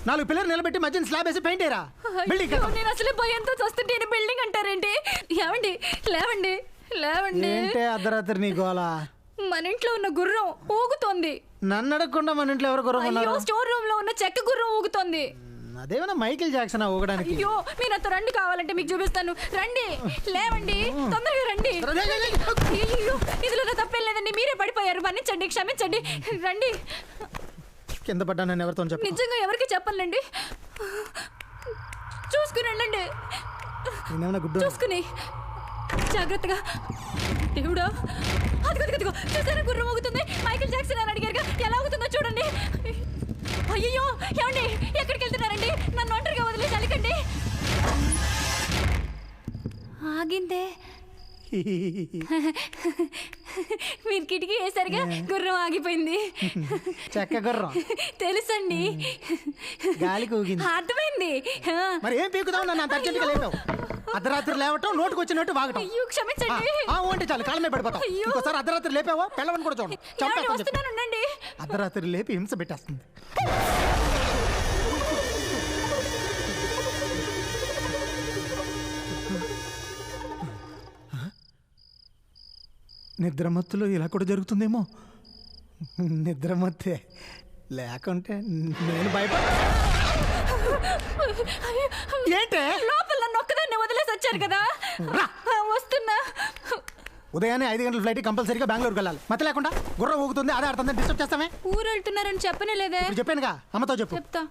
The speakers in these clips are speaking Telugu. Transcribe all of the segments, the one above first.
4 పిల్లలు నిలబెట్టి మధ్యన స్లాబ్ వేసి పెయింట్ అయ్యరా బిల్డింగ్. నేను అసలే భయంతో వస్తుంటే బిల్డింగ్ అంటారేంటి? ఏమండి లేవండి లేవండి. ఏంటే అర్ధరాత్రి నీ గోల? మన ఇంట్లో ఉన్న గుర్రం ఊగుతోంది. నన్ను అడగకుండా మన ఇంట్లో ఎవరు గుర్రం ఉన్నారు? స్టోర్ రూమ్ లో ఉన్న చెక్క గుర్రం ఊగుతోంది. అదేమన్నా మైకేల్ జాక్సన్ ఊగడానికి? అయ్యో మీరు అంత రండి, కావాలంటే మీకు చూపిస్తాను. రండి లేవండి తొందరగా రండి. అయ్యో ఇందులో తప్పేం లేదండి, మీరే పడిపోయారు, మన్నించండి, క్షమించండి. రండి. కింద పడ్డానని ఎవరితో చెప్పు? నిజంగా ఎవరికి చెప్పండి. చూసుకుని వెళ్ళండి, చూసుకుని జాగ్రత్తగా. దేవుడా అదిగో చూసారా గుర్రం ఊగుతుంది. మైకేల్ జాక్సన్ అని అడిగారుగా, ఎలా ఊగుతుందో చూడండి. అయ్యో ఏమండి ఎక్కడికి వెళ్తున్నారండి? నన్ను ఒంటరిగా వదిలేసి అలకండి. ఆగిందే. మీరు కిటికీ వేసారుగా, గుర్రం ఆగిపోయింది. చెక్క గుర్రం తెలుసండి, గాలికి ఊగింది. అర్థమైంది. మరి ఏం పీకుతావు? నన్ను అంత అర్జెంట్గా లేపావు. అర్ధరాత్రి లేవటం, నోటుకు వచ్చినట్టు వాగటం. అయ్యో క్షమించండి. అంటే చాలు, కాళ్ళమే పడిపోతాం. ఇంకోసారి అర్ధరాత్రి లేపావా పెళ్ళవని కూడా చూడండి. వస్తున్నానండి. అర్ధరాత్రి లేపి హింస పెట్టేస్తుంది. నిద్రమత్తులో ఇలా కూడా జరుగుతుందేమో. నిద్రమత్తే లేకుంటే నేను భయపడా. ఏంటే లోపల నొక్కదాన్ని వదిలేసి వచ్చారు కదా, వస్తున్నా. ఉదయాన్నే 5 గంటల ఫ్లైట్ కంపల్సరీగా బెంగళూరుకి వెళ్ళాలి. మత లేకుండా గుర్రం ఊగుతుంది, అదే అర్థం డిస్టర్బ్ చేస్తామే. ఊరు వెళ్తున్నారని చెప్పనే లేదే. చెప్పానుగా, అమ్మతో చెప్పు. చెప్తా.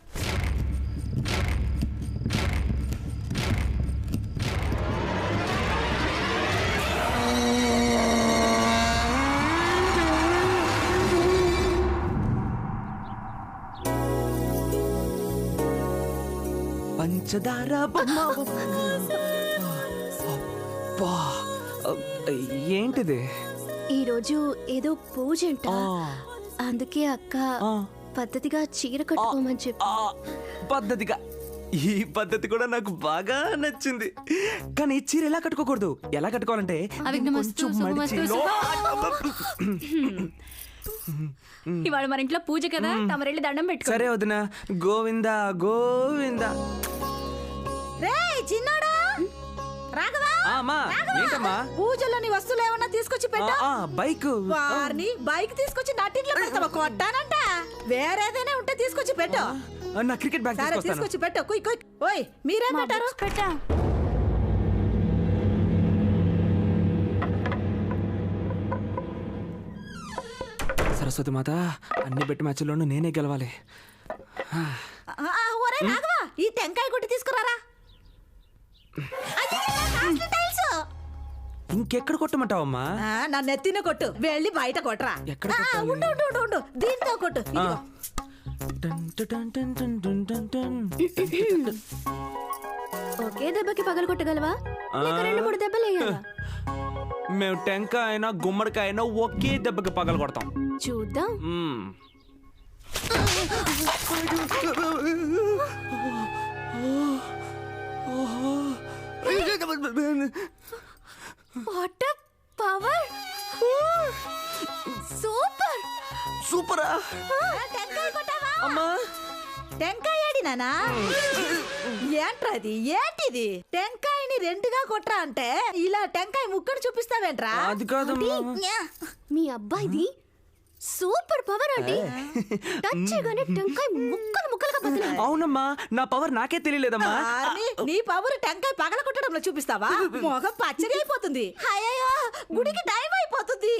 పంచదార బొమ్మ. ఏంటిది? ఈరోజు ఏదో పూజ అంట, అందుకే అక్క పద్ధతిగా చీర కట్టుకోమని చెప్పి. పద్ధతిగా? ఈ పద్ధతి కూడా నాకు బాగా నచ్చింది. కానీ చీర ఎలా కట్టుకోకూడదు. ఎలా కట్టుకోవాలంటే కొంచెం మడిచి. ఇవాళ మన ఇంట్లో పూజ కదా, తమరెళ్ళి దండం పెట్టుకో. సరే వదిన. గోవిందా గోవిందా. చిన్నోడా రాఘవా. ఏంటమ్మా? పూజలోని వస్తువులు ఏమన్నా తీసుకొచ్చి పెట్టా? బైక్. వారిని బైక్ తీసుకొచ్చి నట్టింట్లో పెడతావా? కొట్టానంట. వేరేదైనా ఉంటే తీసుకొచ్చి పెట్టు. నా క్రికెట్ బ్యాగ్ తీసుకొచ్చి పెట్టు. ఓయ్ మీరేం పెట్టారు? పెట్టా. సరస్వతి మాత, అన్ని బెట్టి మ్యాచ్ల్లోనూ నేనే గెలవాలి. ఒరే రాఘవా, ఈ టెంకాయ కొట్టి తీసుకురారా. ఇంకెక్కడ కొట్టమంటావమ్మా? నా నెత్తిన కొట్టు, వెళ్ళి బయట కొట్టరా. ఉండు దీంతో కొట్టు. ఒకే దెబ్బకి పగలు కొట్టగలవా? 2-3 దెబ్బలు వేయాలా? మేము టెంకాయ అయినా గుమ్మడికాయ అయినా ఒకే దెబ్బకి పగలు కొడతాం. చూద్దాం. What a power! సూపర్ సూపరా? టెంకాయ కొట్టావా? అమ్మా టెంకాయ ఆడినానా? ఏంట్రది? ఏంటిది? టెంకాయని 2గా కొట్రా అంటే ఇలా టెంకాయ ముక్కను చూపిస్తావేంట్రా? అది కాదమ్మా. మీ అబ్బాయిది సూపర్ పవర్ అండి. టచ్ చేయగానే టెంకాయ ముక్కలుగా బదులు. అవునమ్మా, నా పవర్ నాకే తెలియలేదమ్మా. నీ పవర్ టెంకాయ పగల కొట్టడంలో చూపిస్తావా? మొహం పచ్చడి అయిపోతుంది. అయ్యో గుడికి టైం అయిపోతుంది.